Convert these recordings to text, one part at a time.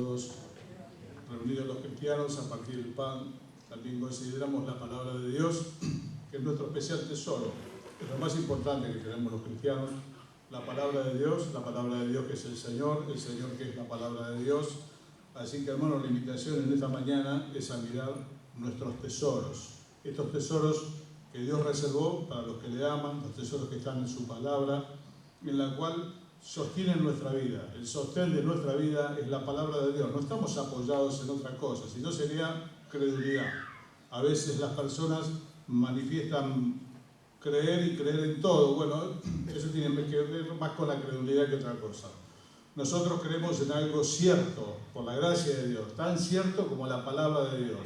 Reunidos los cristianos a partir del pan, también consideramos la palabra de Dios, que es nuestro especial tesoro, es lo más importante que tenemos los cristianos, la palabra de Dios que es el Señor que es la palabra de Dios. Así que, hermanos, la invitación en esta mañana es a mirar nuestros tesoros, estos tesoros que Dios reservó para los que le aman, los tesoros que están en su palabra, en la cual sostienen nuestra vida. El sostén de nuestra vida es la palabra de Dios. No estamos apoyados en otra cosa, sino sería credulidad. A veces las personas manifiestan creer y creer en todo. Bueno, eso tiene que ver más con la credulidad que otra cosa. Nosotros creemos en algo cierto, por la gracia de Dios, tan cierto como la palabra de Dios,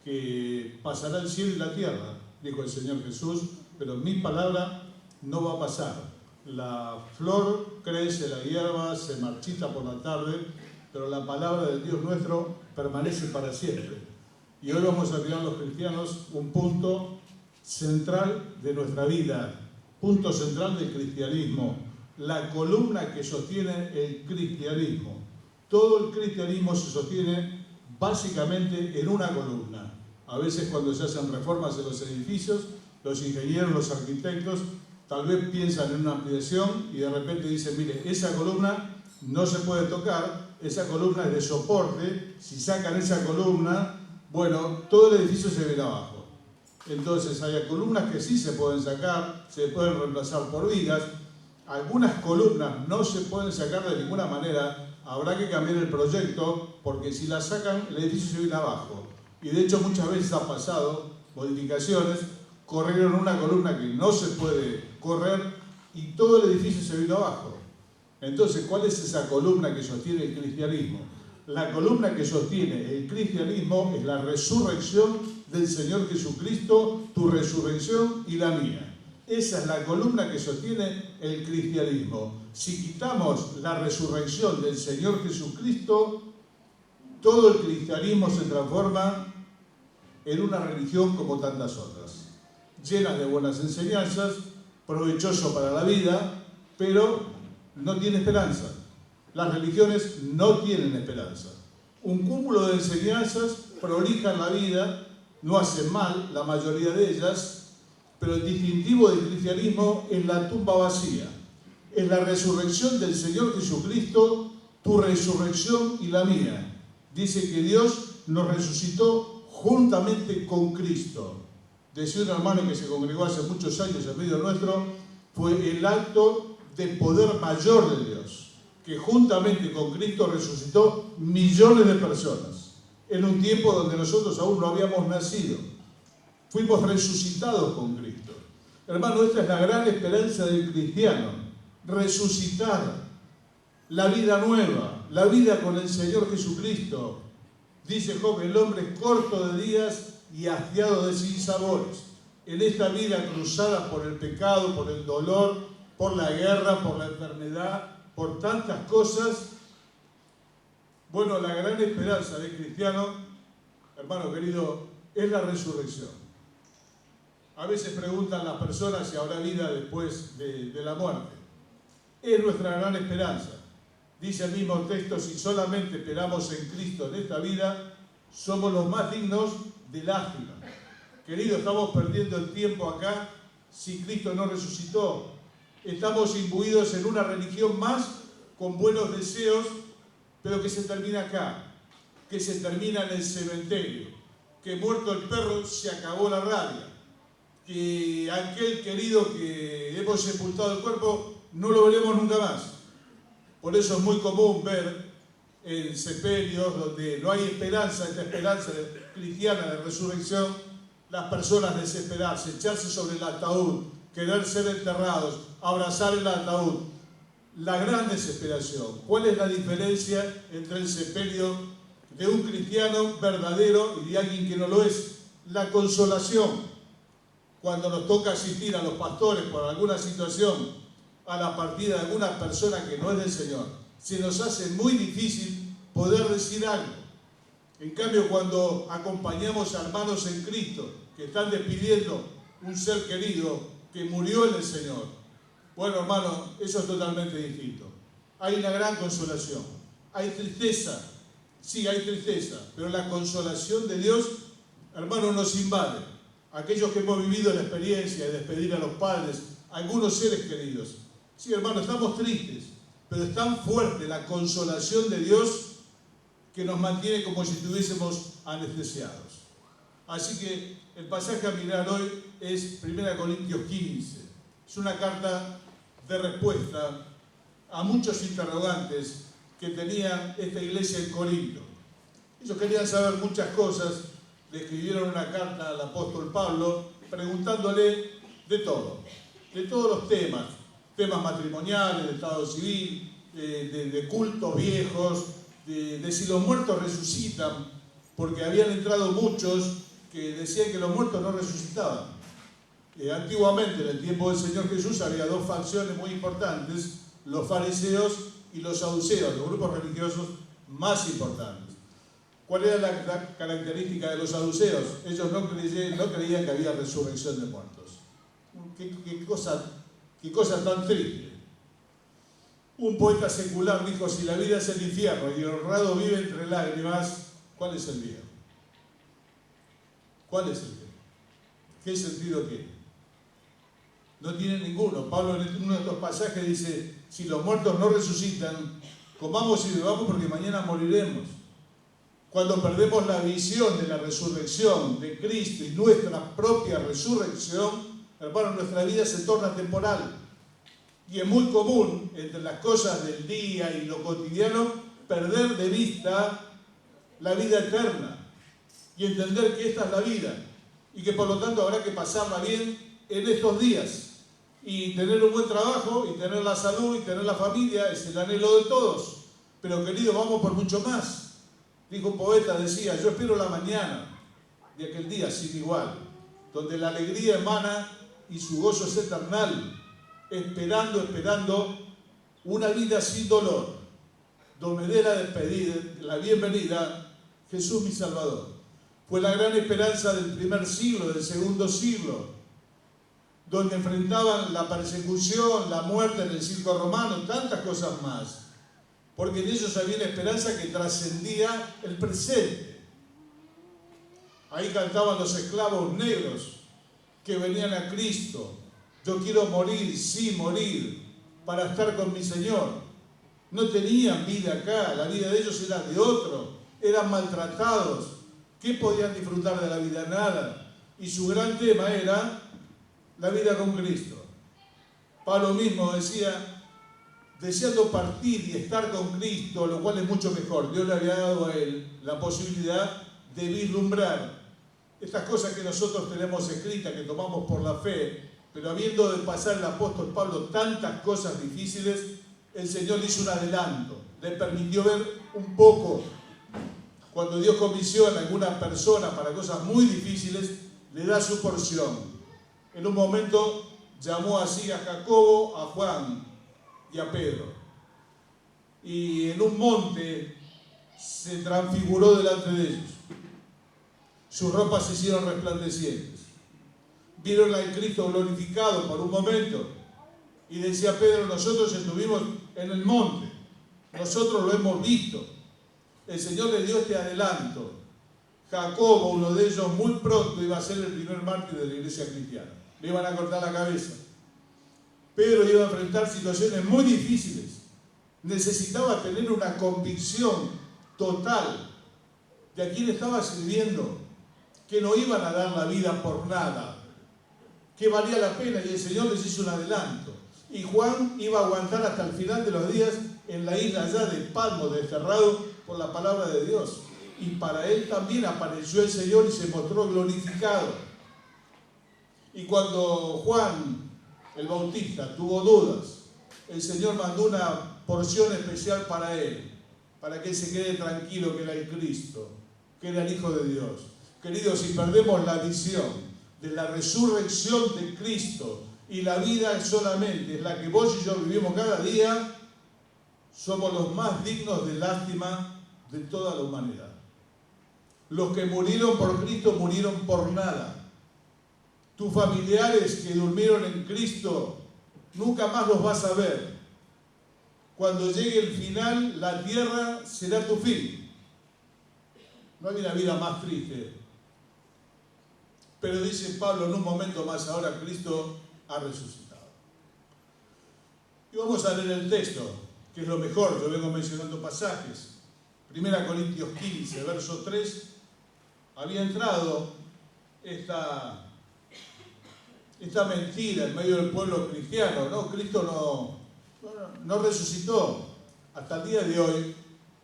que pasará el cielo y la tierra, dijo el Señor Jesús, pero mi palabra no va a pasar. La flor crece, la hierba se marchita por la tarde, pero la palabra del Dios nuestro permanece para siempre. Y hoy vamos a mirar los cristianos un punto central de nuestra vida, punto central del cristianismo, la columna que sostiene el cristianismo. Todo el cristianismo se sostiene básicamente en una columna. A veces cuando se hacen reformas en los edificios, los ingenieros, los arquitectos, tal vez piensan en una ampliación y de repente dicen, mire, esa columna no se puede tocar, esa columna es de soporte, si sacan esa columna, bueno, todo el edificio se viene abajo. Entonces hay columnas que sí se pueden sacar, se pueden reemplazar por vigas, algunas columnas no se pueden sacar de ninguna manera, habrá que cambiar el proyecto, porque si la sacan, el edificio se viene abajo. Y de hecho muchas veces ha pasado modificaciones, corrieron una columna que no se puede correr y todo el edificio se vino abajo. Entonces, ¿cuál es esa columna que sostiene el cristianismo? La columna que sostiene el cristianismo es la resurrección del Señor Jesucristo, tu resurrección y la mía. Esa es la columna que sostiene el cristianismo. Si quitamos la resurrección del Señor Jesucristo, todo el cristianismo se transforma en una religión como tantas otras, llenas de buenas enseñanzas, provechoso para la vida, pero no tiene esperanza. Las religiones no tienen esperanza. Un cúmulo de enseñanzas prolijan la vida, no hacen mal, la mayoría de ellas, pero el distintivo del cristianismo es la tumba vacía. Es la resurrección del Señor Jesucristo, tu resurrección y la mía. Dice que Dios nos resucitó juntamente con Cristo. Decía un hermano que se congregó hace muchos años en medio nuestro, fue el acto de poder mayor de Dios, que juntamente con Cristo resucitó millones de personas, en un tiempo donde nosotros aún no habíamos nacido. Fuimos resucitados con Cristo. Hermano, esta es la gran esperanza del cristiano, resucitar, la vida nueva, la vida con el Señor Jesucristo. Dice Job, el hombre es corto de días y hastiado de sinsabores. En esta vida cruzada por el pecado, por el dolor, por la guerra, por la enfermedad, por tantas cosas, bueno, la gran esperanza del cristiano, hermano querido, es la resurrección. A veces preguntan las personas si habrá vida después de la muerte. Es nuestra gran esperanza. Dice el mismo texto, si solamente esperamos en Cristo en esta vida, somos los más dignos de lástima. Querido, estamos perdiendo el tiempo acá si Cristo no resucitó. Estamos imbuidos en una religión más con buenos deseos, pero que se termina acá, que se termina en el cementerio, que muerto el perro se acabó la rabia, que aquel querido que hemos sepultado el cuerpo no lo veremos nunca más. Por eso es muy común ver en sepelios donde no hay esperanza, esta esperanza cristiana de resurrección, las personas desesperarse, echarse sobre el ataúd, querer ser enterrados, abrazar el ataúd. La gran desesperación. ¿Cuál es la diferencia entre el sepelio de un cristiano verdadero y de alguien que no lo es? La consolación. Cuando nos toca asistir a los pastores por alguna situación, a la partida de alguna persona que no es del Señor, se nos hace muy difícil poder decir algo. En cambio, cuando acompañamos a hermanos en Cristo que están despidiendo un ser querido que murió en el Señor, bueno, hermano, eso es totalmente distinto. Hay una gran consolación, hay tristeza, Sí, hay tristeza, pero la consolación de Dios, hermano, nos invade. Aquellos que hemos vivido la experiencia de despedir a los padres, a algunos seres queridos. Sí, hermano, estamos tristes, pero es tan fuerte la consolación de Dios que nos mantiene como si estuviésemos anestesiados. Así que el pasaje a mirar hoy es 1 Corintios 15. Es una carta de respuesta a muchos interrogantes que tenía esta iglesia en Corinto. Ellos querían saber muchas cosas, le escribieron una carta al apóstol Pablo preguntándole de todo, de todos los temas matrimoniales, de estado civil, de cultos viejos, de si los muertos resucitan, porque habían entrado muchos que decían que los muertos no resucitaban. Antiguamente, en el tiempo del Señor Jesús, había dos facciones muy importantes, los fariseos y los saduceos, los grupos religiosos más importantes. ¿Cuál era la característica de los saduceos? Ellos no creían que había resurrección de muertos. ¿Qué cosa tan triste? Un poeta secular dijo, si la vida es el infierno y el honrado vive entre lágrimas, ¿cuál es el bien? ¿Cuál es el bien? ¿Qué sentido tiene? No tiene ninguno. Pablo en uno de estos pasajes dice, si los muertos no resucitan, comamos y bebamos porque mañana moriremos. Cuando perdemos la visión de la resurrección de Cristo y nuestra propia resurrección, hermano, nuestra vida se torna temporal. Y es muy común, entre las cosas del día y lo cotidiano, perder de vista la vida eterna y entender que esta es la vida y que por lo tanto habrá que pasarla bien en estos días y tener un buen trabajo y tener la salud y tener la familia es el anhelo de todos. Pero querido, vamos por mucho más. Dijo un poeta, decía, yo espero la mañana de aquel día sin igual, donde la alegría emana y su gozo es eternal, esperando una vida sin dolor, donde me dé la despedida, la bienvenida, Jesús mi Salvador. Fue la gran esperanza del primer siglo, del segundo siglo, donde enfrentaban la persecución, la muerte en el circo romano, tantas cosas más. Porque en ellos había una esperanza que trascendía el presente. Ahí cantaban los esclavos negros que venían a Cristo. Yo quiero morir, sí, morir, para estar con mi Señor. No tenían vida acá, la vida de ellos era de otro. Eran maltratados. ¿Qué podían disfrutar de la vida? Nada. Y su gran tema era la vida con Cristo. Pablo mismo decía, deseando partir y estar con Cristo, lo cual es mucho mejor. Dios le había dado a él la posibilidad de vislumbrar estas cosas que nosotros tenemos escritas, que tomamos por la fe, pero habiendo de pasar el apóstol Pablo tantas cosas difíciles, el Señor le hizo un adelanto, le permitió ver un poco. Cuando Dios comisiona a alguna persona para cosas muy difíciles, le da su porción. En un momento llamó así a Jacobo, a Juan y a Pedro. Y en un monte se transfiguró delante de ellos. Sus ropas se hicieron resplandecientes. Vieron al Cristo glorificado por un momento. Y decía Pedro, nosotros estuvimos en el monte. Nosotros lo hemos visto. El Señor le dio este adelanto. Jacobo, uno de ellos, muy pronto iba a ser el primer mártir de la iglesia cristiana. Le iban a cortar la cabeza. Pedro iba a enfrentar situaciones muy difíciles. Necesitaba tener una convicción total de a quién estaba sirviendo, que no iban a dar la vida por nada, que valía la pena, y el Señor les hizo un adelanto. Y Juan iba a aguantar hasta el final de los días en la isla ya de Patmos, desterrado por la palabra de Dios. Y para él también apareció el Señor y se mostró glorificado. Y cuando Juan el Bautista tuvo dudas, el Señor mandó una porción especial para él, para que él se quede tranquilo que era el Cristo, que era el Hijo de Dios. Queridos, si perdemos la visión de la resurrección de Cristo y la vida solamente es la que vos y yo vivimos cada día, somos los más dignos de lástima de toda la humanidad. Los que murieron por Cristo murieron por nada. Tus familiares que durmieron en Cristo, nunca más los vas a ver. Cuando llegue el final, la tierra será tu fin. No hay una vida más triste. Pero dice Pablo en un momento más ahora, Cristo ha resucitado. Y vamos a leer el texto, que es lo mejor. Yo vengo mencionando pasajes. 1 Corintios 15, verso 3. Había entrado esta mentira en medio del pueblo cristiano, ¿no? Cristo no resucitó. Hasta el día de hoy,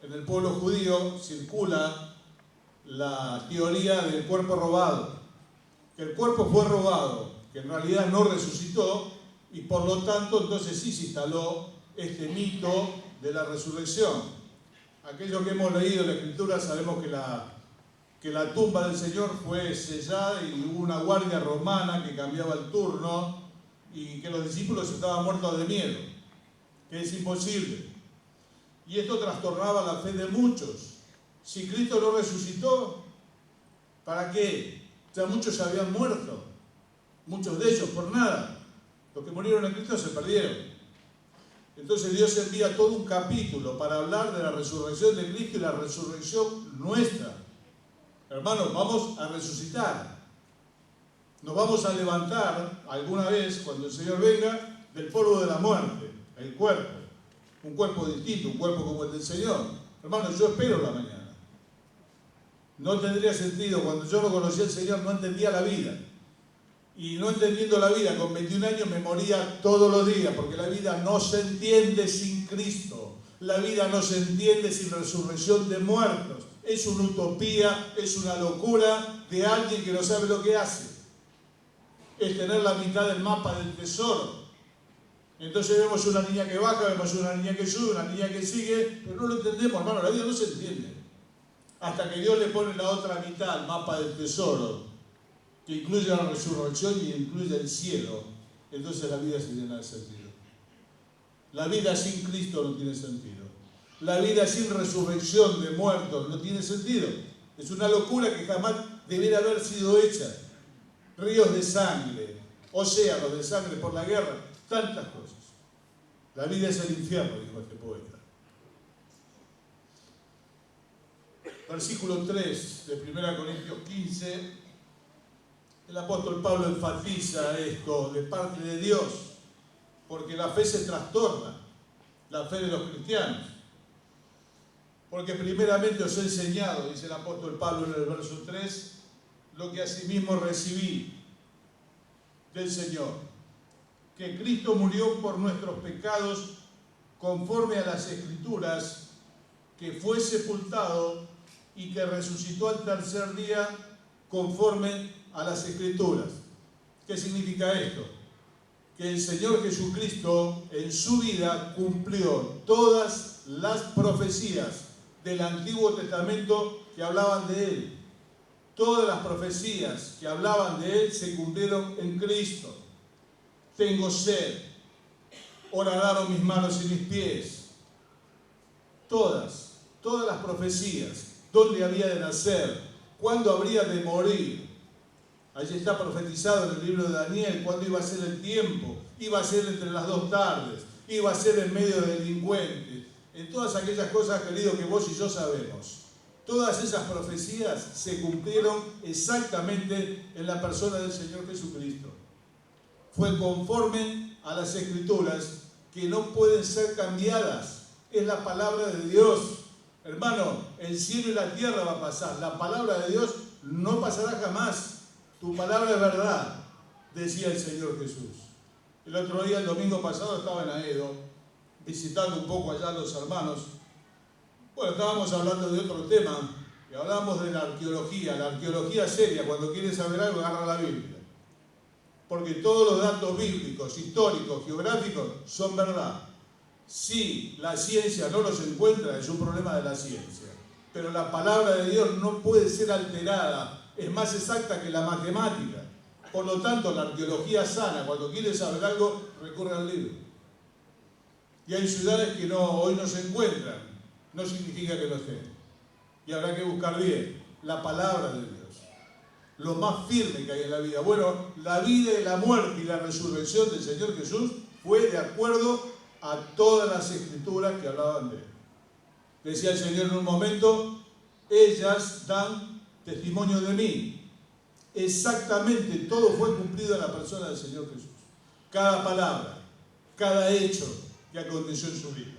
en el pueblo judío circula la teoría del cuerpo robado, que el cuerpo fue robado, que en realidad no resucitó, y por lo tanto entonces sí se instaló este mito de la resurrección. Aquellos que hemos leído la Escritura sabemos que la tumba del Señor fue sellada y hubo una guardia romana que cambiaba el turno y que los discípulos estaban muertos de miedo, que es imposible. Y esto trastornaba la fe de muchos. Si Cristo no resucitó, ¿para qué? Ya muchos habían muerto, muchos de ellos por nada. Los que murieron en Cristo se perdieron. Entonces Dios envía todo un capítulo para hablar de la resurrección de Cristo y la resurrección nuestra. Hermanos, vamos a resucitar. Nos vamos a levantar alguna vez, cuando el Señor venga, del polvo de la muerte, el cuerpo. Un cuerpo distinto, un cuerpo como el del Señor. Hermanos, yo espero la mañana. No tendría sentido, cuando yo no conocía al Señor no entendía la vida. Y no entendiendo la vida, con 21 años me moría todos los días, porque la vida no se entiende sin Cristo. La vida no se entiende sin resurrección de muertos. Es una utopía, es una locura de alguien que no sabe lo que hace. Es tener la mitad del mapa del tesoro. Entonces vemos una niña que baja, vemos una niña que sube, una niña que sigue, pero no lo entendemos, hermano, la vida no se entiende. Hasta que Dios le pone la otra mitad, el mapa del tesoro, que incluye la resurrección y incluye el cielo, entonces la vida se llena de sentido. La vida sin Cristo no tiene sentido. La vida sin resurrección de muertos no tiene sentido. Es una locura que jamás debiera haber sido hecha. Ríos de sangre, océanos de sangre por la guerra, tantas cosas. La vida es el infierno, dijo este poeta. Versículo 3 de 1 Corintios 15, el apóstol Pablo enfatiza esto de parte de Dios, porque la fe se trastorna, la fe de los cristianos. Porque primeramente os he enseñado, dice el apóstol Pablo en el verso 3, lo que asimismo recibí del Señor, que Cristo murió por nuestros pecados conforme a las Escrituras, que fue sepultado y que resucitó al tercer día conforme a las Escrituras. ¿Qué significa esto? Que el Señor Jesucristo en su vida cumplió todas las profecías del Antiguo Testamento que hablaban de Él. Todas las profecías que hablaban de Él se cumplieron en Cristo. Tengo sed, horadaron mis manos y mis pies. Todas las profecías. ¿Dónde había de nacer? ¿Cuándo habría de morir? Allí está profetizado en el libro de Daniel cuándo iba a ser el tiempo. Iba a ser entre las 2 tardes. Iba a ser en medio de delincuentes. En todas aquellas cosas, querido, que vos y yo sabemos. Todas esas profecías se cumplieron exactamente en la persona del Señor Jesucristo. Fue conforme a las Escrituras que no pueden ser cambiadas. Es la palabra de Dios. Hermano, el cielo y la tierra va a pasar. La palabra de Dios no pasará jamás. Tu palabra es verdad, decía el Señor Jesús. El otro día, el domingo pasado, estaba en Aedo, visitando un poco allá a los hermanos. Bueno, estábamos hablando de otro tema, y hablábamos de la arqueología seria. Cuando quieres saber algo, agarra la Biblia. Porque todos los datos bíblicos, históricos, geográficos, son verdad. Si la ciencia no los encuentra, es un problema de la ciencia. Pero la palabra de Dios no puede ser alterada, es más exacta que la matemática. Por lo tanto, la arqueología sana, cuando quieres saber algo, recurre al libro. Y hay ciudades que hoy no se encuentran, no significa que no estén. Y habrá que buscar bien la palabra de Dios. Lo más firme que hay en la vida. Bueno, la vida y la muerte y la resurrección del Señor Jesús fue de acuerdo a todas las Escrituras que hablaban de Él. Decía el Señor en un momento, ellas dan testimonio de mí. Exactamente todo fue cumplido en la persona del Señor Jesús. Cada palabra, cada hecho que aconteció en su vida.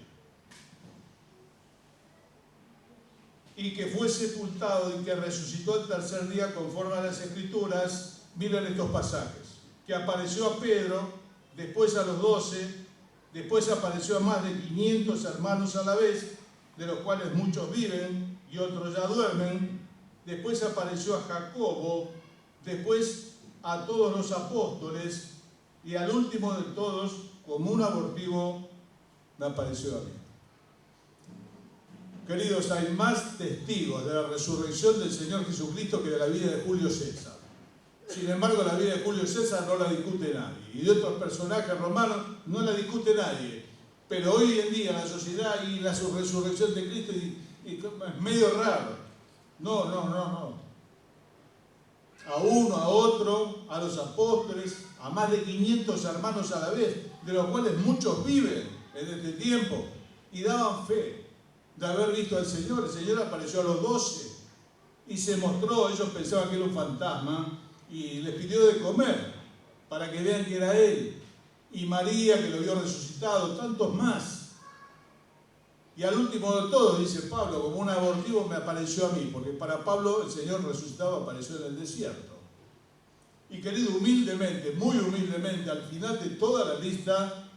Y que fue sepultado y que resucitó el tercer día conforme a las Escrituras. Miren estos pasajes. Que apareció a Pedro, después a los 12, después apareció a más de 500 hermanos a la vez, de los cuales muchos viven y otros ya duermen. Después apareció a Jacobo, después a todos los apóstoles, y al último de todos, como un abortivo, me apareció a mí. Queridos, hay más testigos de la resurrección del Señor Jesucristo que de la vida de Julio César. Sin embargo, la vida de Julio César no la discute nadie. Y de otros personajes romanos no la discute nadie. Pero hoy en día la sociedad y la resurrección de Cristo es medio raro. No. A uno, a otro, a los apóstoles, a más de 500 hermanos a la vez, de los cuales muchos viven en este tiempo y daban fe de haber visto al Señor. El Señor apareció a los 12 y se mostró. Ellos pensaban que era un fantasma y les pidió de comer para que vean que era Él. Y María, que lo vio resucitado, tantos más. Y al último de todos, dice Pablo, como un abortivo me apareció a mí, porque para Pablo el Señor resucitado apareció en el desierto. Y querido, humildemente, muy humildemente, al final de toda la lista,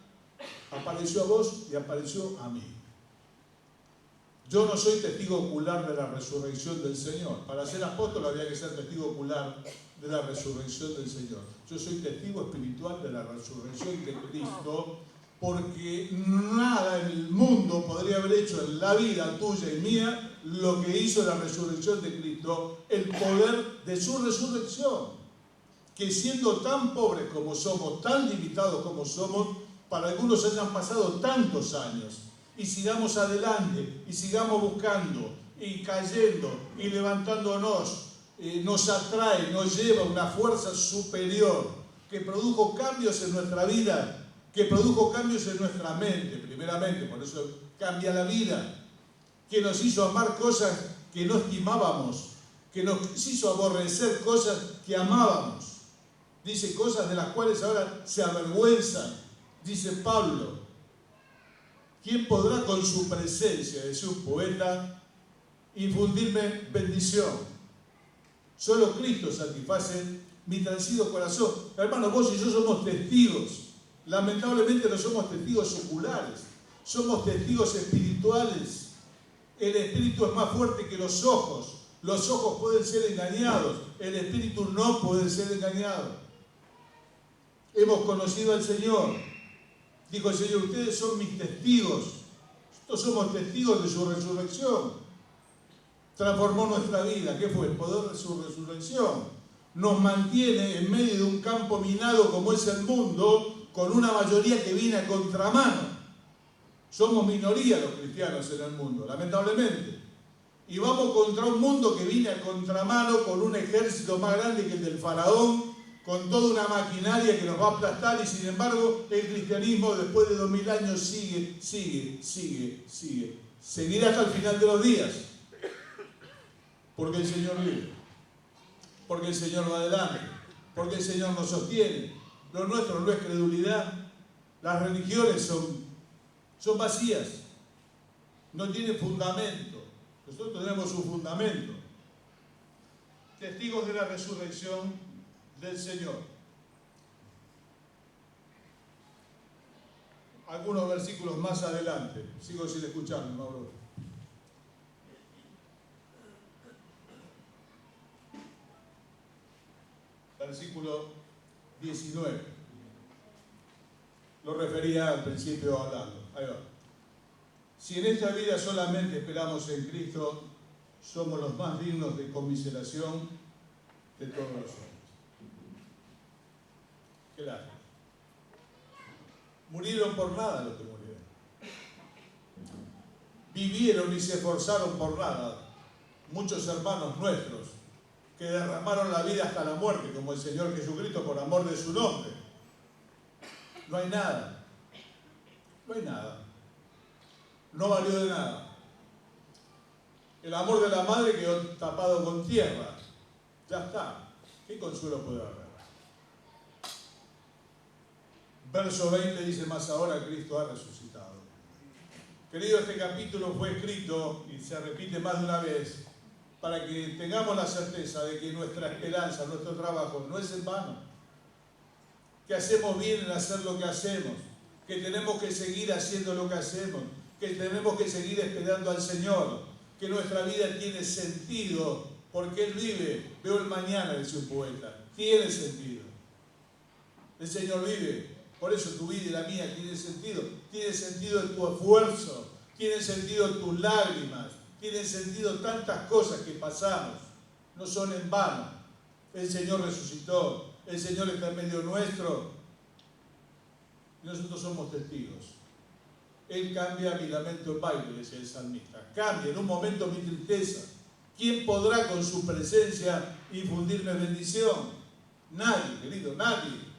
apareció a vos y apareció a mí. Yo no soy testigo ocular de la resurrección del Señor. Para ser apóstol había que ser testigo ocular de la resurrección del Señor. Yo soy testigo espiritual de la resurrección de Cristo, porque nada en el mundo podría haber hecho en la vida tuya y mía lo que hizo la resurrección de Cristo, el poder de su resurrección. Que siendo tan pobres como somos, tan limitados como somos, para algunos hayan pasado tantos años, y sigamos adelante, y sigamos buscando, y cayendo, y levantándonos, nos atrae, nos lleva una fuerza superior, que produjo cambios en nuestra vida, que produjo cambios en nuestra mente, primeramente, por eso cambia la vida, que nos hizo amar cosas que no estimábamos, que nos hizo aborrecer cosas que amábamos. Dice cosas de las cuales ahora se avergüenzan, dice Pablo. ¿Quién podrá con su presencia, decía un poeta, infundirme bendición? Solo Cristo satisface mi transido corazón. Hermanos, vos y yo somos testigos. Lamentablemente no somos testigos oculares, somos testigos espirituales. El espíritu es más fuerte que los ojos. Los ojos pueden ser engañados, el espíritu no puede ser engañado. Hemos conocido al Señor. Dijo el Señor, ustedes son mis testigos. Nosotros somos testigos de su resurrección. Transformó nuestra vida. ¿Qué fue? El poder de su resurrección. Nos mantiene en medio de un campo minado como es el mundo, con una mayoría que viene a contramano. Somos minoría los cristianos en el mundo, lamentablemente. Y vamos contra un mundo que viene a contramano con un ejército más grande que el del faraón, con toda una maquinaria que nos va a aplastar, y sin embargo el cristianismo después de 2000 años sigue. Seguirá hasta el final de los días. Porque el Señor vive. Porque el Señor va adelante. Porque el Señor nos sostiene. Lo nuestro no es credulidad. Las religiones son vacías. No tienen fundamento. Nosotros tenemos un fundamento. Testigos de la resurrección del Señor. Algunos versículos más adelante. Sigo sin escucharme, Mauro. Versículo 19. Lo refería al principio hablando. Ahí va. Si en esta vida solamente esperamos en Cristo, somos los más dignos de conmiseración de todos los hombres. Qué lástima. Murieron por nada los que murieron. Vivieron y se esforzaron por nada. Muchos hermanos nuestros que derramaron la vida hasta la muerte, como el Señor Jesucristo, por amor de su nombre. No hay nada. No hay nada. No valió de nada. El amor de la madre quedó tapado con tierra. Ya está. ¿Qué consuelo puede haber? Verso 20 dice: más ahora Cristo ha resucitado. Querido, este capítulo fue escrito y se repite más de una vez para que tengamos la certeza de que nuestra esperanza, nuestro trabajo no es en vano, que hacemos bien en hacer lo que hacemos, que tenemos que seguir haciendo lo que hacemos, que tenemos que seguir esperando al Señor, que nuestra vida tiene sentido porque Él vive. Veo el mañana, dice un poeta, tiene sentido. El Señor vive. Por eso tu vida y la mía tiene sentido en tu esfuerzo, tiene sentido en tus lágrimas, tiene sentido tantas cosas que pasamos, no son en vano. El Señor resucitó, el Señor está en medio nuestro y nosotros somos testigos. Él cambia mi lamento en baile, decía el salmista, cambia en un momento mi tristeza. ¿Quién podrá con su presencia infundirme bendición? Nadie, querido, nadie.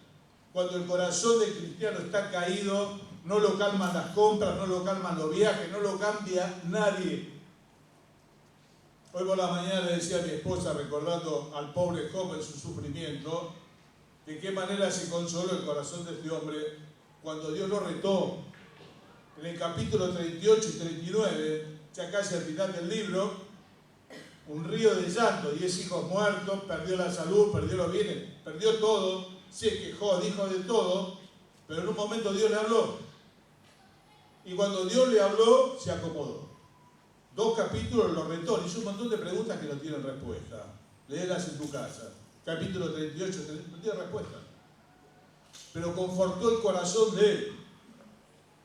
Cuando el corazón del cristiano está caído, no lo calman las compras, no lo calman los viajes, no lo cambia nadie. Hoy por la mañana le decía a mi esposa, recordando al pobre Job en su sufrimiento, de qué manera se consoló el corazón de este hombre cuando Dios lo retó. En el capítulo 38 y 39, ya casi al final del libro, un río de llanto, 10 hijos muertos, perdió la salud, perdió los bienes, perdió todo. Se quejó, dijo de todo, pero en un momento Dios le habló. Y cuando Dios le habló, se acomodó. 2 capítulos lo retó, hizo un montón de preguntas que no tienen respuesta. Léelas en tu casa. Capítulo 38, no tiene respuesta. Pero confortó el corazón de él.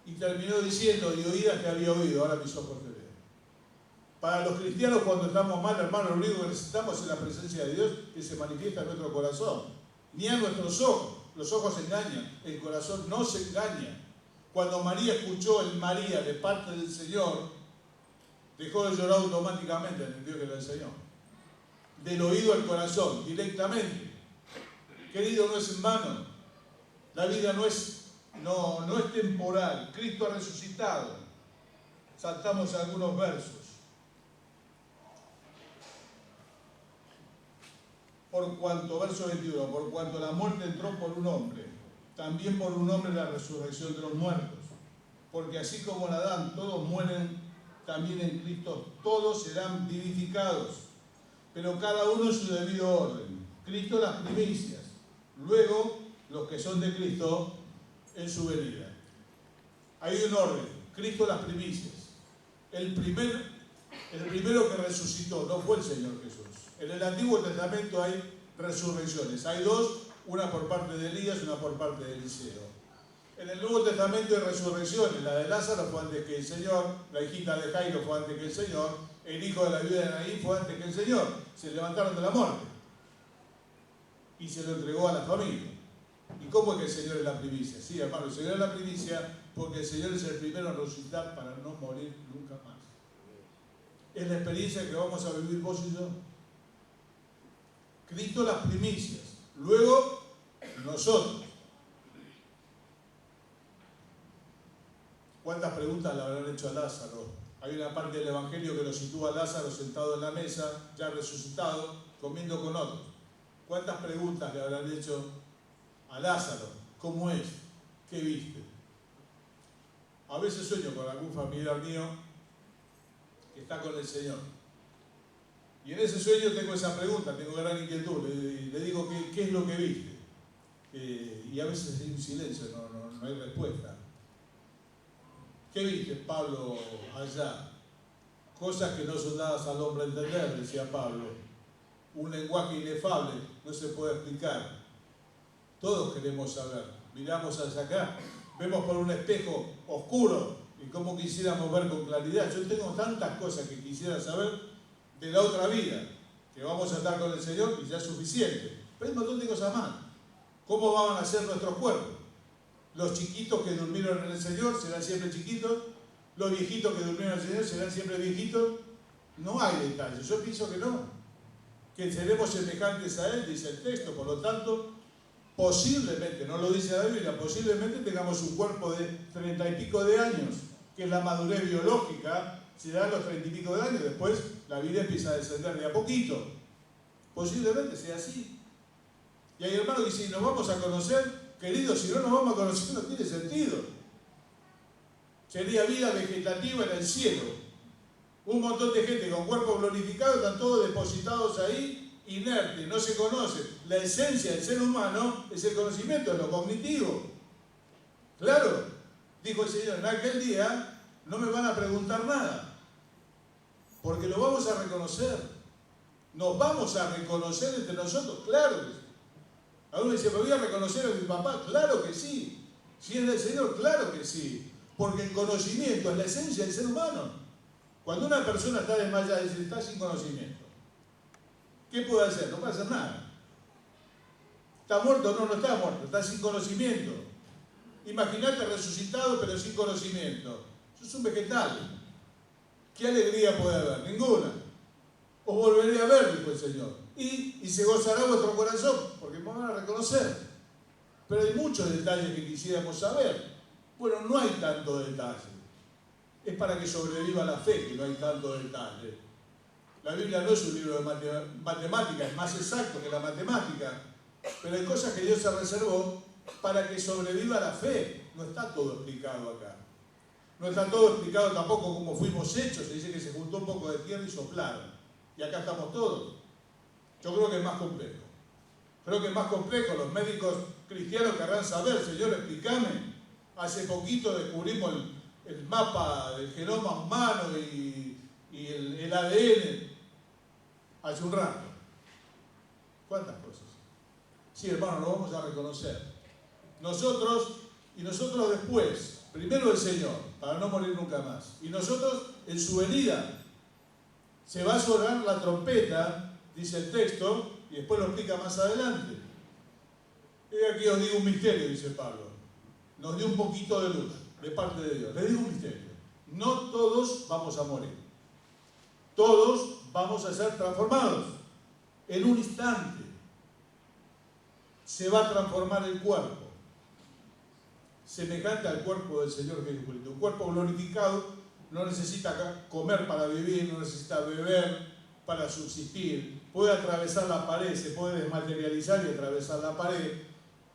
Y terminó diciendo: y oídas que había oído, ahora mis ojos te ven. Para los cristianos, cuando estamos mal, hermano, lo único que necesitamos es la presencia de Dios que se manifiesta en nuestro corazón. Ni a nuestros ojos. Los ojos engañan, el corazón no se engaña. Cuando María escuchó el María de parte del Señor, dejó de llorar automáticamente, entendió que era el Señor. Del oído al corazón, directamente. Querido, no es en vano. La vida no es temporal. Cristo ha resucitado. Saltamos algunos versos. Por cuanto, verso 21, por cuanto la muerte entró por un hombre, también por un hombre la resurrección de los muertos. Porque así como en Adán todos mueren, también en Cristo todos serán vivificados, pero cada uno en su debido orden. Cristo las primicias, luego los que son de Cristo en su venida. Hay un orden, Cristo las primicias. El primero que resucitó no fue el Señor Jesús. En el Antiguo Testamento hay resurrecciones. Hay 2, una por parte de Elías y una por parte de Eliseo. En el Nuevo Testamento hay resurrecciones. La de Lázaro fue antes que el Señor, la hijita de Jairo fue antes que el Señor, el hijo de la viuda de Naín fue antes que el Señor. Se levantaron de la muerte y se lo entregó a la familia. ¿Y cómo es que el Señor es la primicia? Sí, hermano, el Señor es la primicia porque el Señor es el primero en resucitar para no morir nunca más. Es la experiencia que vamos a vivir vos y yo. Cristo las primicias, luego nosotros. ¿Cuántas preguntas le habrán hecho a Lázaro? Hay una parte del Evangelio que lo sitúa a Lázaro sentado en la mesa, ya resucitado, comiendo con otros. ¿Cuántas preguntas le habrán hecho a Lázaro? ¿Cómo es? ¿Qué viste? A veces sueño con algún familiar mío que está con el Señor. Y en ese sueño tengo esa pregunta, tengo gran inquietud. Le digo, ¿qué es lo que viste? Y a veces hay un silencio, no hay respuesta. ¿Qué viste, Pablo, allá? Cosas que no son dadas al hombre a entender, decía Pablo. Un lenguaje inefable, no se puede explicar. Todos queremos saber. Miramos hacia acá, vemos por un espejo oscuro y cómo quisiéramos ver con claridad. Yo tengo tantas cosas que quisiera saber de la otra vida, que vamos a estar con el Señor y ya es suficiente. Pero hay un montón de cosas más. ¿Cómo van a ser nuestros cuerpos? Los chiquitos que durmieron en el Señor serán siempre chiquitos. Los viejitos que durmieron en el Señor serán siempre viejitos. No hay detalles. Yo pienso que no. Que seremos semejantes a Él, dice el texto. Por lo tanto, posiblemente, no lo dice la Biblia, posiblemente tengamos un cuerpo de 30 y pico de años, que es la madurez biológica, se da a los 30 y pico de años, después la vida empieza a descender de a poquito. Posiblemente sea así. Y hay hermanos que dicen, nos vamos a conocer, queridos, si no nos vamos a conocer no tiene sentido. Sería vida vegetativa en el cielo. Un montón de gente con cuerpos glorificados están todos depositados ahí, inertes, no se conocen. La esencia del ser humano es el conocimiento, es lo cognitivo. Claro, dijo el Señor, en aquel día no me van a preguntar nada, porque lo vamos a reconocer. Nos vamos a reconocer entre nosotros, claro que sí. Algunos dicen, ¿me voy a reconocer a mi papá? Claro que sí. Si es del Señor, claro que sí. Porque el conocimiento es la esencia del ser humano. Cuando una persona está desmayada, dice, está sin conocimiento. ¿Qué puede hacer? No puede hacer nada. ¿Está muerto? No, no está muerto, está sin conocimiento. Imagínate resucitado pero sin conocimiento. Eso es un vegetal. ¿Qué alegría puede haber? Ninguna. Os volveré a ver, dijo el Señor. Y se gozará vuestro corazón, porque me van a reconocer. Pero hay muchos detalles que quisiéramos saber. Bueno, no hay tanto detalle. Es para que sobreviva la fe que no hay tanto detalle. La Biblia no es un libro de matemáticas, es más exacto que la matemática. Pero hay cosas que Dios se reservó para que sobreviva la fe. No está todo explicado acá. No está todo explicado tampoco cómo fuimos hechos. Se dice que se juntó un poco de tierra y soplaron. Y acá estamos todos. Yo creo que es más complejo. Creo que es más complejo. Los médicos cristianos querrán saber, Señor, explícame. Hace poquito descubrimos el mapa del genoma humano y el ADN. Hace un rato. ¿Cuántas cosas? Sí, hermano, lo vamos a reconocer. Nosotros y nosotros después. Primero el Señor, para no morir nunca más. Y nosotros en su venida. Se va a sonar la trompeta, dice el texto, y después lo explica más adelante. Y aquí os digo un misterio, dice Pablo. Nos dio un poquito de luz de parte de Dios. Les digo un misterio. No todos vamos a morir. Todos vamos a ser transformados. En un instante se va a transformar el cuerpo. Semejante al cuerpo del Señor Jesucristo. Un cuerpo glorificado no necesita comer para vivir, no necesita beber para subsistir. Puede atravesar la pared, se puede desmaterializar y atravesar la pared.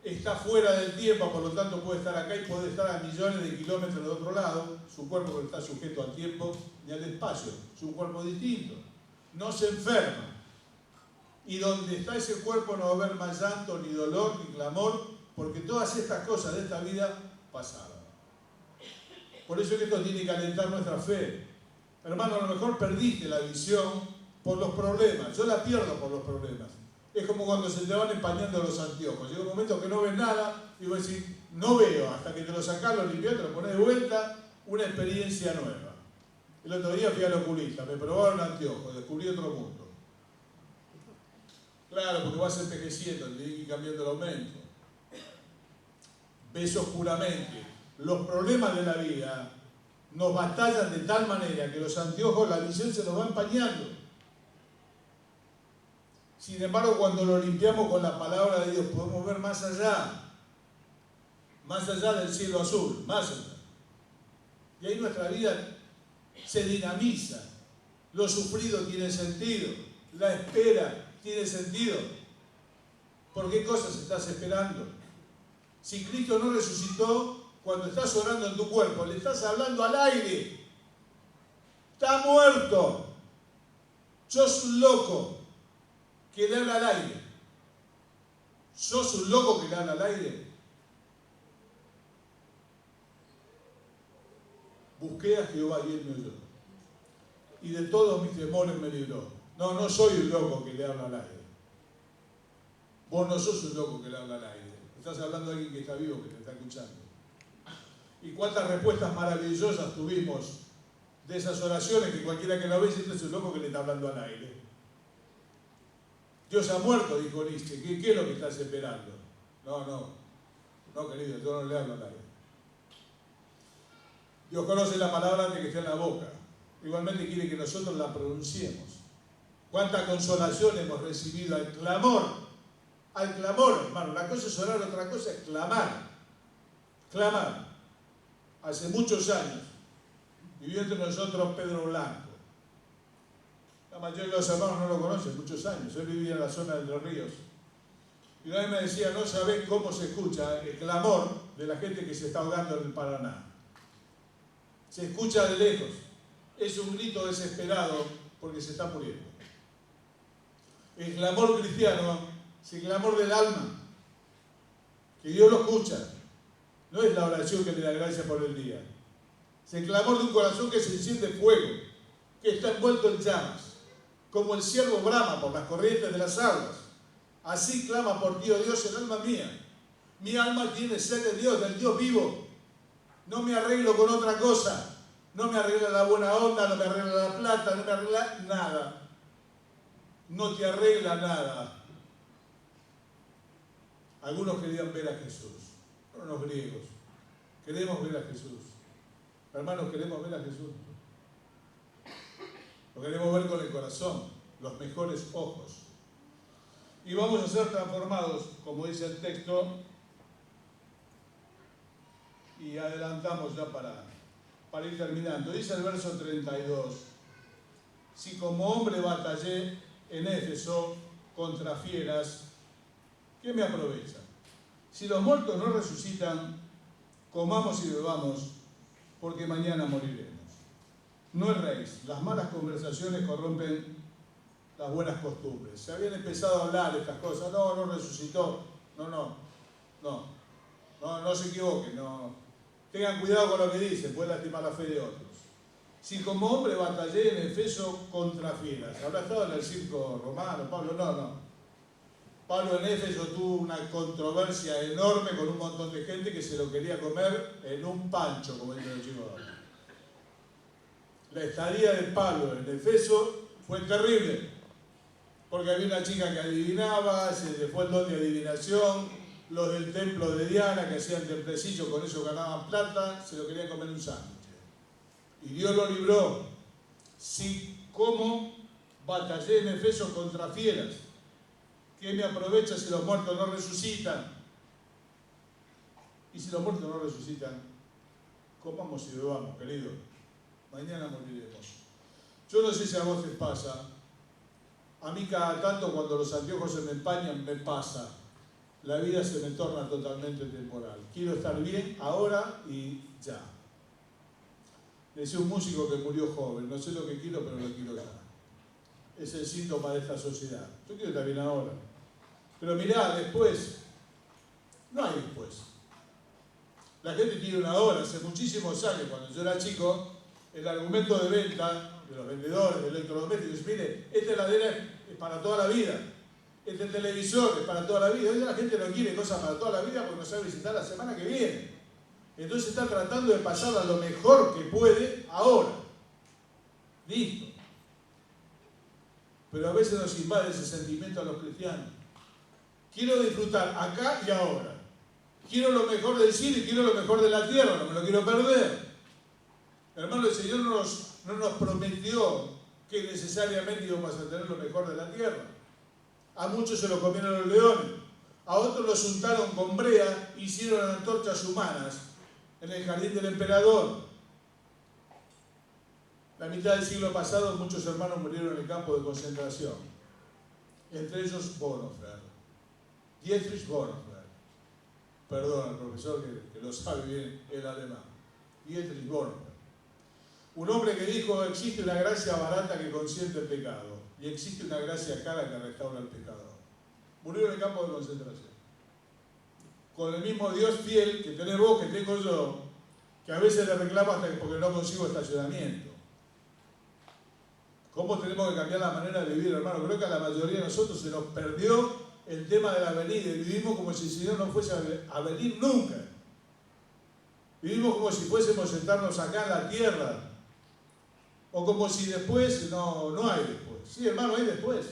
Está fuera del tiempo, por lo tanto puede estar acá y puede estar a millones de kilómetros de otro lado. Su cuerpo no está sujeto al tiempo ni al espacio. Es un cuerpo distinto. No se enferma. Y donde está ese cuerpo no va a haber más llanto, ni dolor, ni clamor, porque todas estas cosas de esta vida pasaron. Por eso es que esto tiene que alentar nuestra fe. Hermano, a lo mejor perdiste la visión por los problemas. Yo la pierdo por los problemas. Es como cuando se te van empañando los anteojos. Llega un momento que no ves nada y vos decís, no veo, hasta que te lo sacás, lo limpiás, te lo pones de vuelta, una experiencia nueva. El otro día fui al oculista, me probaron anteojos, descubrí otro mundo. Claro, porque vas envejeciendo, te tiene que ir cambiando el aumento. Ves oscuramente. Los problemas de la vida nos batallan de tal manera que los anteojos, la visión se nos va empañando. Sin embargo, cuando lo limpiamos con la palabra de Dios, podemos ver más allá del cielo azul, más allá. Y ahí nuestra vida se dinamiza. Lo sufrido tiene sentido, la espera tiene sentido. ¿Por qué cosas estás esperando? Si Cristo no resucitó, cuando estás orando en tu cuerpo, le estás hablando al aire. Está muerto. Sos un loco que le habla al aire. ¿Sos un loco que le habla al aire? Busqué a Jehová y él me oyó. Y de todos mis temores me libró. No, no soy un loco que le habla al aire. Vos no sos un loco que le habla al aire. Estás hablando de alguien que está vivo, que te está escuchando. Y cuántas respuestas maravillosas tuvimos de esas oraciones que cualquiera que lo ve dice, este es un loco que le está hablando al aire. Dios ha muerto, dijo Nietzsche. ¿Qué es lo que estás esperando? No, querido, yo no le hablo al aire. Dios conoce la palabra antes que esté en la boca. Igualmente quiere que nosotros la pronunciemos. Cuánta consolación hemos recibido al clamor. Al clamor, hermano. Una cosa es orar, otra cosa es clamar. Clamar. Hace muchos años, Vivió entre nosotros Pedro Blanco. La mayoría de los hermanos no lo conocen, muchos años. Él vivía en la zona de Entre Ríos. Y una vez me decía, no sabés cómo se escucha el clamor de la gente que se está ahogando en el Paraná. Se escucha de lejos. Es un grito desesperado porque se está muriendo. El clamor cristiano es el clamor del alma, que Dios lo escucha. No es la oración que le da gracia por el día. Es el clamor de un corazón que se enciende fuego, que está envuelto en llamas. Como el ciervo brama por las corrientes de las aguas, así clama por ti, oh Dios, el alma mía. Mi alma tiene sed de Dios, del Dios vivo. No me arreglo con otra cosa. No me arregla la buena onda, no me arregla la plata, no me arregla nada. No te arregla nada. Algunos querían ver a Jesús, no los griegos. Queremos ver a Jesús. Hermanos, queremos ver a Jesús. Lo queremos ver con el corazón, los mejores ojos. Y vamos a ser transformados, como dice el texto, y adelantamos ya para ir terminando. Dice el verso 32, si como hombre batallé en Éfeso contra fieras, ¿qué me aprovecha? Si los muertos no resucitan, comamos y bebamos, porque mañana moriremos. No erréis, las malas conversaciones corrompen las buenas costumbres. Se habían empezado a hablar estas cosas, no resucitó, no se equivoquen, no. Tengan cuidado con lo que dicen, puede lastimar la fe de otros. Si como hombre batallé en Éfeso contra fieras, ¿habrá estado en el circo romano, Pablo? No. Pablo en Éfeso tuvo una controversia enorme con un montón de gente que se lo quería comer en un pancho, como dicen los chicos ahora. La estadía de Pablo en Éfeso fue terrible, porque había una chica que adivinaba, se le fue el don de adivinación, los del templo de Diana que hacían templecillos, con eso ganaban plata, se lo querían comer un sándwich. Y Dios lo libró. Si como batallé en Éfeso contra fieras, ¿qué me aprovecha si los muertos no resucitan? Y si los muertos no resucitan, comamos y bebamos, querido. Mañana moriremos. Yo no sé si a vos te pasa. A mí cada tanto cuando los anteojos se me empañan, me pasa. La vida se me torna totalmente temporal. Quiero estar bien ahora y ya. Decía un músico que murió joven, no sé lo que quiero, pero lo quiero ya. Es el síntoma de esta sociedad. Yo quiero estar bien ahora. Pero mirá, después, no hay después. La gente tiene una hora. Hace muchísimos años, cuando yo era chico, el argumento de venta de los vendedores de electrodomésticos es, mire, esta heladera es para toda la vida, este televisor es para toda la vida. Hoy la gente no quiere cosas para toda la vida porque no sabe visitar la semana que viene. Entonces está tratando de pasar a lo mejor que puede ahora. Listo. Pero a veces nos invade ese sentimiento a los cristianos. Quiero disfrutar acá y ahora. Quiero lo mejor del cielo y quiero lo mejor de la tierra, no me lo quiero perder. Hermano, el Señor no nos prometió que necesariamente íbamos a tener lo mejor de la tierra. A muchos se lo comieron los leones, a otros los untaron con brea, hicieron antorchas humanas en el jardín del emperador. La mitad del siglo pasado muchos hermanos murieron en el campo de concentración, entre ellos Bonhoeffer, Dietrich Bonhoeffer. Perdón al profesor que lo sabe bien el alemán. Dietrich Bonhoeffer. Un hombre que dijo, existe una gracia barata que consiente el pecado y existe una gracia cara que restaura el pecador. Murió en el campo de concentración. Con el mismo Dios fiel que tenés vos, que tengo yo, que a veces le reclamo hasta porque no consigo estacionamiento. ¿Cómo tenemos que cambiar la manera de vivir, hermano? Creo que a la mayoría de nosotros se nos perdió el tema de la venida y vivimos como si el Señor no fuese a venir nunca. Vivimos como si fuésemos a sentarnos acá en la tierra. O como si después, no hay después. Sí, hermano, hay después.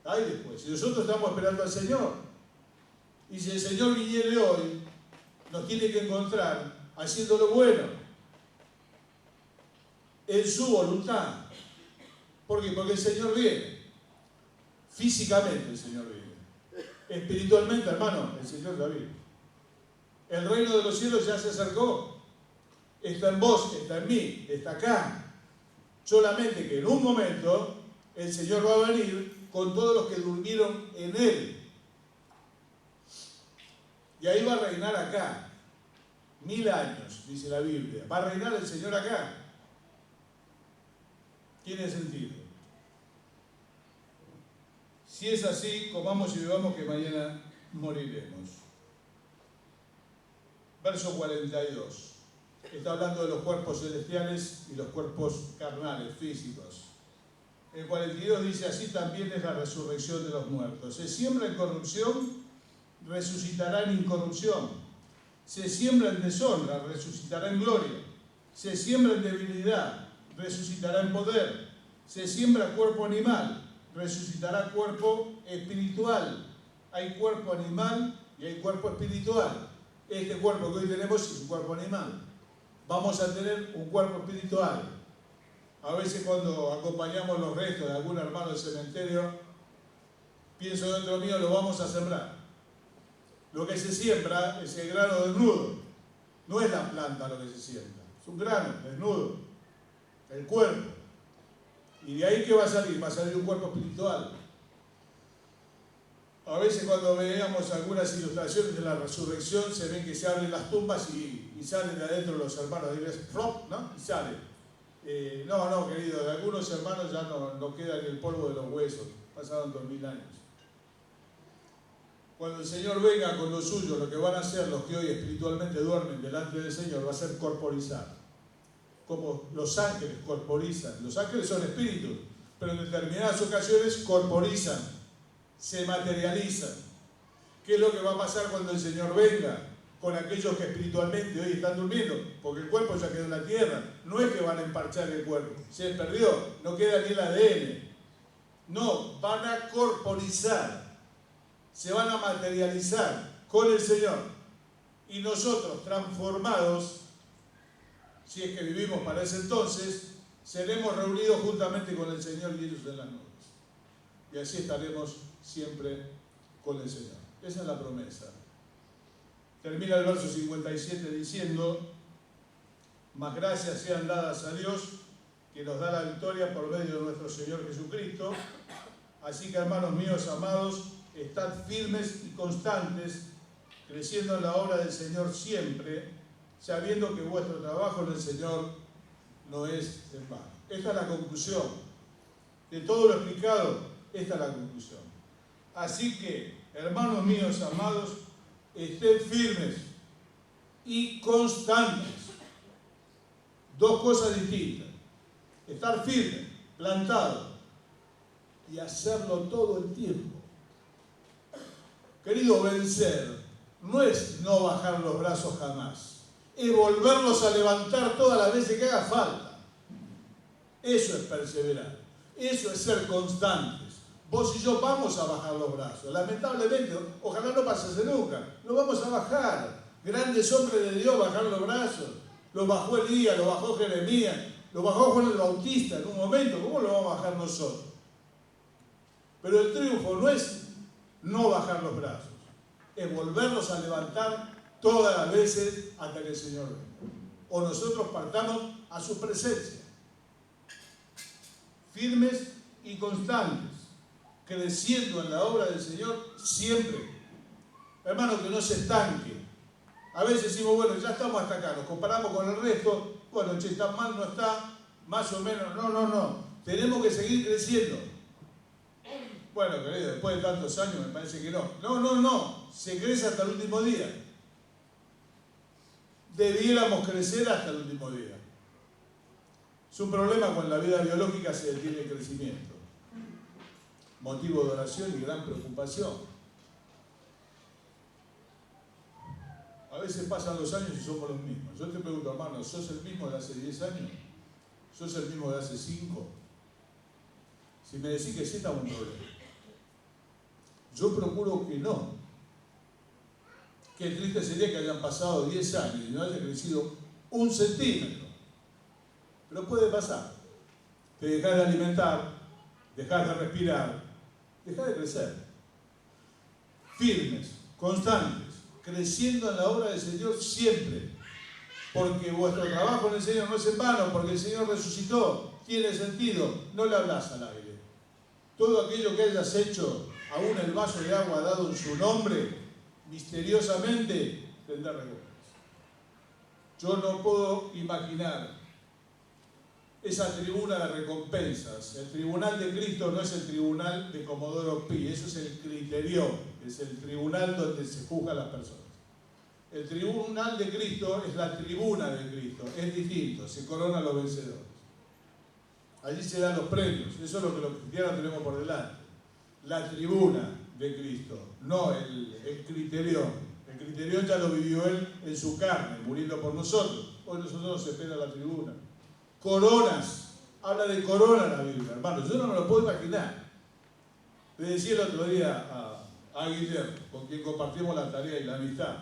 Hay después. Y nosotros estamos esperando al Señor. Y si el Señor viniere hoy, nos tiene que encontrar haciendo lo bueno. En su voluntad. ¿Por qué? Porque el Señor viene. Físicamente el Señor viene. Espiritualmente, hermano, el Señor ya viene. El reino de los cielos ya se acercó. está en vos, está en mí, está acá. Solamente que en un momento el Señor va a venir con todos los que durmieron en Él. Y ahí va a reinar acá. 1000 años, dice la Biblia. Va a reinar el Señor acá. Tiene sentido. Si es así, comamos y bebamos que mañana moriremos. Verso 42. Está hablando de los cuerpos celestiales y los cuerpos carnales, físicos. El 42 dice, así también es la resurrección de los muertos. Se siembra en corrupción, resucitará en incorrupción. Se siembra en deshonra, resucitará en gloria. Se siembra en debilidad, resucitará en poder. Se siembra cuerpo animal, resucitará cuerpo espiritual. Hay cuerpo animal y hay cuerpo espiritual. Este cuerpo que hoy tenemos es un cuerpo animal. Vamos a tener un cuerpo espiritual. A veces cuando acompañamos los restos de algún hermano del cementerio, pienso dentro mío, lo vamos a sembrar. Lo que se siembra es el grano desnudo. No es la planta lo que se siembra. Es un grano desnudo. El cuerpo. Y de ahí ¿qué va a salir? Va a salir un cuerpo espiritual. A veces cuando veamos algunas ilustraciones de la resurrección, se ven que se abren las tumbas y salen de adentro los hermanos de la iglesia, ¿no? Y salen. No, querido, de algunos hermanos ya no queda ni el polvo de los huesos. Pasaron 2000 años. Cuando el Señor venga con los suyos, lo que van a hacer los que hoy espiritualmente duermen delante del Señor va a ser corporizar. Como los ángeles corporizan. Los ángeles son espíritus, pero en determinadas ocasiones corporizan, se materializan. ¿Qué es lo que va a pasar cuando el Señor venga con aquellos que espiritualmente hoy están durmiendo? Porque el cuerpo ya quedó en la tierra. No es que van a emparchar el cuerpo, se perdió, no queda ni el ADN. No, van a corporizar. Se van a materializar con el Señor. Y nosotros, transformados, si es que vivimos para ese entonces, seremos reunidos juntamente con el Señor y ellos en las nubes. Y así estaremos siempre con el Señor. Esa es la promesa. Termina el verso 57 diciendo, mas gracias sean dadas a Dios, que nos da la victoria por medio de nuestro Señor Jesucristo. Así que, hermanos míos amados, estad firmes y constantes, creciendo en la obra del Señor siempre, sabiendo que vuestro trabajo en el Señor no es en vano. Esta es la conclusión. De todo lo explicado, esta es la conclusión. Así que, hermanos míos amados, estén firmes y constantes. Dos cosas distintas. Estar firme, plantado, y hacerlo todo el tiempo. Querido, vencer no es no bajar los brazos jamás, es volverlos a levantar todas las veces que haga falta. Eso es perseverar, eso es ser constantes. Vos y yo vamos a bajar los brazos, lamentablemente, ojalá no pasase nunca, no vamos a bajar. Grandes hombres de Dios bajaron los brazos, los bajó Elías, los bajó Jeremías, los bajó Juan el Bautista en un momento. ¿Cómo lo vamos a bajar nosotros? Pero el triunfo no es no bajar los brazos, es volverlos a levantar todas las veces hasta que el Señor venga. O nosotros partamos a su presencia. Firmes y constantes, creciendo en la obra del Señor siempre. Hermano, que no se estanque. A veces decimos, bueno, ya estamos hasta acá, nos comparamos con el resto, bueno, che, está mal, no está, más o menos, no. Tenemos que seguir creciendo. Bueno, querido, después de tantos años me parece que no. No, se crece hasta el último día. Debiéramos crecer hasta el último día. Es un problema cuando en la vida biológica se detiene el crecimiento. Motivo de oración y gran preocupación. A veces pasan los años y somos los mismos. Yo te pregunto, hermano, ¿sos el mismo de hace 10 años? ¿Sos el mismo de hace 5? Si me decís que sí, estamos en problema. Yo procuro que no. Qué triste sería que hayan pasado 10 años y no haya crecido 1 centímetro. Pero puede pasar. Te dejas de alimentar, dejas de respirar, dejas de crecer. Firmes, constantes, creciendo en la obra del Señor siempre. porque vuestro trabajo en el Señor no es en vano, porque el Señor resucitó, tiene sentido, no le hablas al aire. Todo aquello que hayas hecho, aún el vaso de agua dado en su nombre, misteriosamente tendrá recompensa. Yo no puedo imaginar esa tribuna de recompensas. El tribunal de Cristo no es el tribunal de Comodoro Pi, eso es el criterio, es el tribunal donde se juzgan las personas. El tribunal de Cristo es la tribuna de Cristo, es distinto, se coronan los vencedores. Allí se dan los premios, eso es lo que los cristianos tenemos por delante. La tribuna de Cristo, no el criterión. El criterión ya lo vivió Él en su carne, muriendo por nosotros. Hoy nosotros nos espera la tribuna. Coronas, habla de corona la Biblia, hermano, yo no me lo puedo imaginar. Le decía el otro día a Guillermo, con quien compartimos la tarea y la amistad,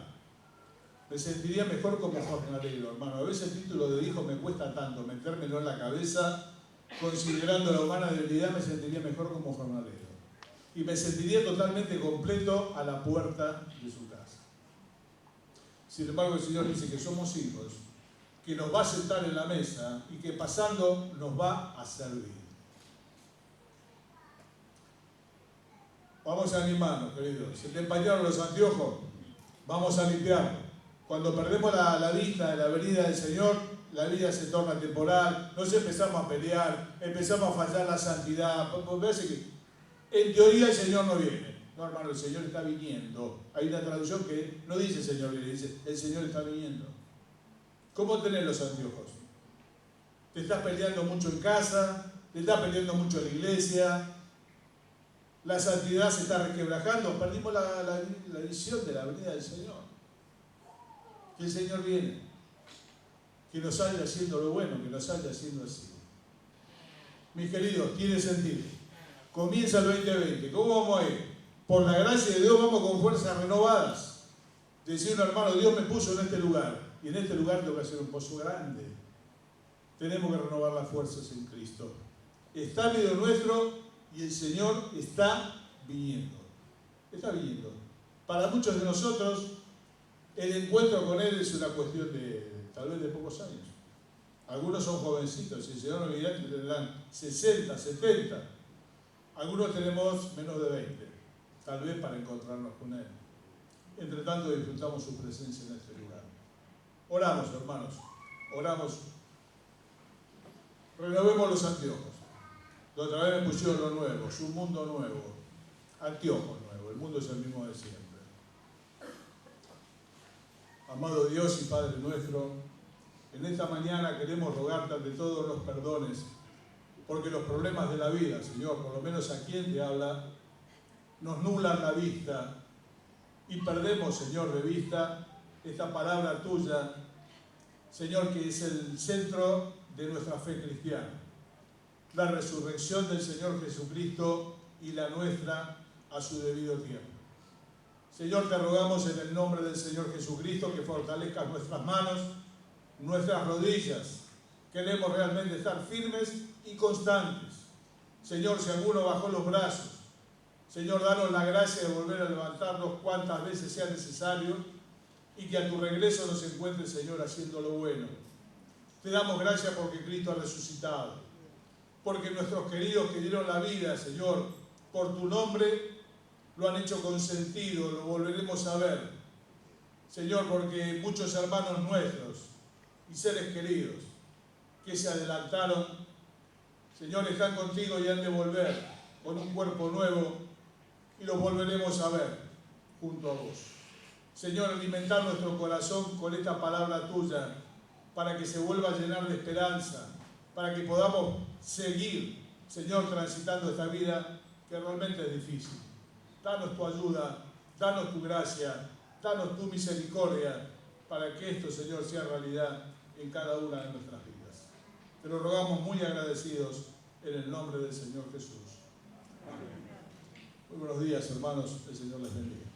me sentiría mejor como jornalero, hermano. A veces el título de hijo me cuesta tanto metérmelo en la cabeza, considerando la humana debilidad, me sentiría mejor como jornalero. Y me sentiría totalmente completo a la puerta de su casa. Sin embargo, el Señor dice que somos hijos, que nos va a sentar en la mesa y que pasando nos va a servir. Vamos a animarnos, queridos. ¿Se te empañaron los anteojos? Vamos a limpiarlos. Cuando perdemos la vista de la venida del Señor, la vida se torna temporal, nos empezamos a pelear, empezamos a fallar la santidad. Parece que en teoría el Señor no viene. No, hermano, el Señor está viniendo. Hay una traducción que no dice el Señor viene, dice el Señor está viniendo. ¿Cómo tenés los anteojos? ¿Te estás peleando mucho en casa? ¿Te estás peleando mucho en la iglesia? ¿La santidad se está resquebrajando? Perdimos la visión de la venida del Señor. Que el Señor viene. Que nos salga haciendo lo bueno, que nos salga haciendo así. Mis queridos, tiene sentido. Comienza el 2020. ¿Cómo vamos a ir? Por la gracia de Dios vamos con fuerzas renovadas. Decía un hermano, Dios me puso en este lugar. Y en este lugar tengo que hacer un pozo grande. Tenemos que renovar las fuerzas en Cristo. Está en medio nuestro y el Señor está viniendo. Está viniendo. Para muchos de nosotros, el encuentro con Él es una cuestión de, tal vez de pocos años. Algunos son jovencitos, y el Señor nos dirá que tendrán 60, 70. Algunos tenemos menos de 20, tal vez para encontrarnos con Él. Entre tanto, disfrutamos su presencia en este lugar. Oramos, hermanos, oramos. Renovemos los anteojos. La otra vez me pusieron lo nuevo, su mundo nuevo, anteojos nuevos, el mundo es el mismo de siempre. Amado Dios y Padre nuestro, en esta mañana queremos rogarte ante todos los perdones, porque los problemas de la vida, Señor, por lo menos a quien te habla, nos nublan la vista y perdemos, Señor, de vista esta palabra tuya, Señor, que es el centro de nuestra fe cristiana. La resurrección del Señor Jesucristo y la nuestra a su debido tiempo. Señor, te rogamos en el nombre del Señor Jesucristo que fortalezcas nuestras manos, nuestras rodillas. Queremos realmente estar firmes y constantes. Señor, si alguno bajó los brazos, Señor, danos la gracia de volver a levantarnos cuantas veces sea necesario y que a tu regreso nos encuentres, Señor, haciendo lo bueno. Te damos gracias porque Cristo ha resucitado, porque nuestros queridos que dieron la vida, Señor, por tu nombre, lo han hecho con sentido, lo volveremos a ver. Señor, porque muchos hermanos nuestros y seres queridos que se adelantaron, Señor, están contigo y han de volver con un cuerpo nuevo y los volveremos a ver junto a vos. Señor, alimentar nuestro corazón con esta palabra tuya para que se vuelva a llenar de esperanza, para que podamos seguir, Señor, transitando esta vida que realmente es difícil. Danos tu ayuda, danos tu gracia, danos tu misericordia para que esto, Señor, sea realidad en cada una de nuestras vidas. Te lo rogamos muy agradecidos en el nombre del Señor Jesús. Amén. Muy buenos días, hermanos. El Señor les bendiga.